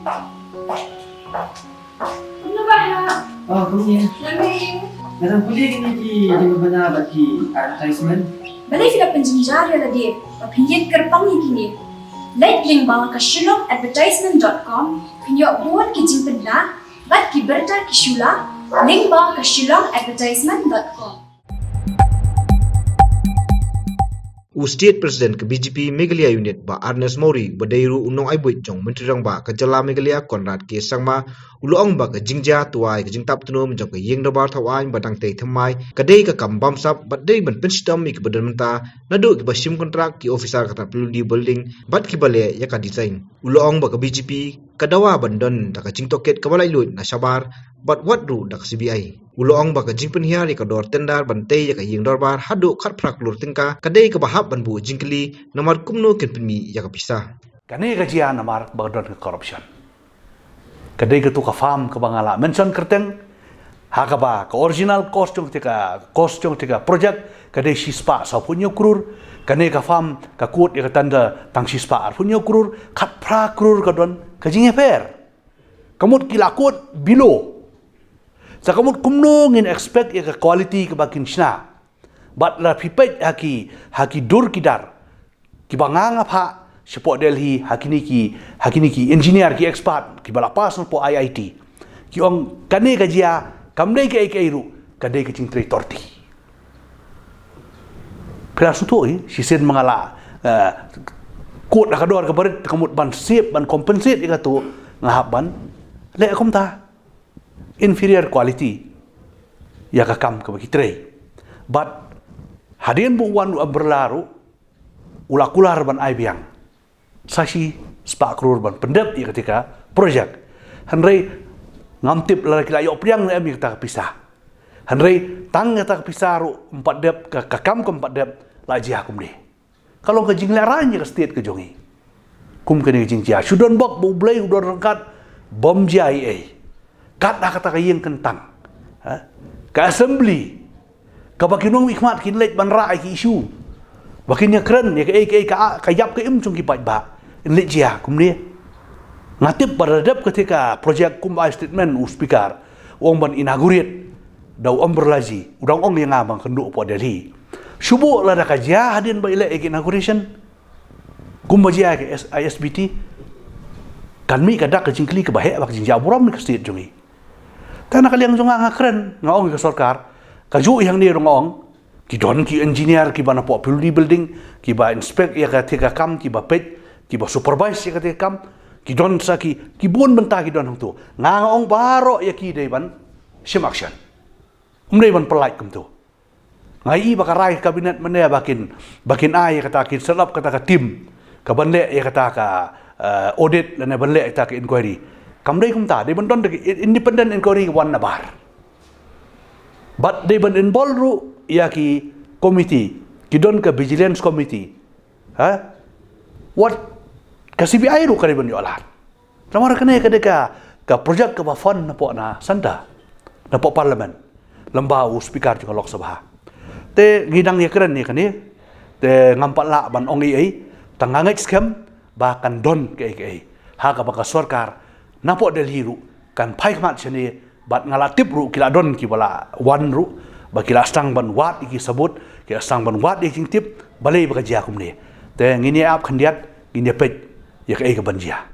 Ano ba ha? Oh, kuya. Lamig. Narang kuya gini di mabana bagi advertisement. Balay sila penjenjar ya lagi. Papinjit kerpang ini. Like link bawah ke shillongadvertisement.com. Pinyo buat kijing pedla. Bat kiberta kishula. Link bawah ke shillongadvertisement.com. State President ke BJP Meghalaya Unit ba Ernest Mori badairu unong aibuit jong menteri rang ba ke jala Meghalaya Conrad ke sangma uloong ba ke jingja tuai ke jingtap tunum jong ke yeng dabar thawain badang tei thamai kadai ke kambam sap badai ban penstam mi ke badan menta nadu ke basim kontrak ki officer kata peludi building bat ki bale ya ka design uloong ba ke BJP kadawa bandon da ka jingtoket ke balai lut na sabar bat wadru da ka CBI uloong ba ke jingpen hiari ka dor tendar bantai ya ka yeng dorbar hadu khat prak lur tingka kadai ke bahap ban bu jingkeli nomor kumno ken penmi ya ka pisah kane gajian namar bagdon ke corruption kadai ke tu ka farm ke bangala mention kerteng hakaba ke original cost jong tika project kadai sispa sa punyo krur kane ka farm ka kut ya ka tanda tang sispa punyo krur khat pra krur ka don ka jing fair kamut kilakut bilo sa kamut kumno ngin expect ya ka quality ke bakin sna bat la pipet haki dur kidar ki banganga pha sepo Delhi hakini ki engineer ki expert ki balapas po IIT ki ong kane kajia kamdai ke iru kadai ke cingtrei torti pela suto si sen mangala kut akador ke barit kamut ban sip ban compensate ika tu ngahap ban le akom ta inferior quality ya ka kam ke bagi trei but hadin bu wan berlaru ulakular ban aibiang saksi spak krur ban pendep ya ketika projek henry ngamtip lara kila yok priang na emi kita pisah henry tang kita pisah ru 4 dep ke kam ke 4 dep laji hakum ni kalau ke jing laranya ke state ke jongi kum ke ni jing dia sudon bok bu blai udon rangkat bom JIA kat kata ke yang kentang ke assembly ke bakinong ikmat kinlet ban ra ki isu bakinnya keren ya ke yap ke im chung ki pat ba inlet jia kum ni ngatip beradab ketika projek kum statement speaker wong ban inaugurate dau om berlaji udang ong yang abang kenduk po Delhi subuh la da kajia hadin ba ile inauguration kum bajia ke ISBT kan mi kadak ke jingkli ke bahe bak jingjau buram ni ke state jungi tanah kaliang jonga ngakren ngaong ke sarkar kaju yang ni rongong ki don ki engineer ki bana po building ki ba inspect ya ka tika kam ki ba pet ki ba supervise ya ka tika kam ki don sa ki bon benta ki don hang tu ngaong baro ya ki dei ban sim action umdei ban pelait kum tu ngai ba karai kabinet mene bakin ai kata ki selap kata ka tim ka banle ya kata ka audit dan banle kata ka inquiry kamdei kum ta dei ban don independent inquiry one nabar but dei ban involve ru ya ki committee ki don ka vigilance committee what ka CBI ru kare ban yo alat ramar kene kadeka ka project ka fund na po na sanda na po parliament lambau speaker juga lok sabha te gidang ya keren ni kani te ngampat la ban ong ei tangangai scam bahkan don ke ha ka baka sarkar na po Delhi ru kan pai mat chene bat ngalatip ru kila don ki bala wan ru bakila stang ban wat iki sabut ki stang ban wat iki tip balai baka jia kum ni te ngini ap khandiat ngini pet ya ke banjia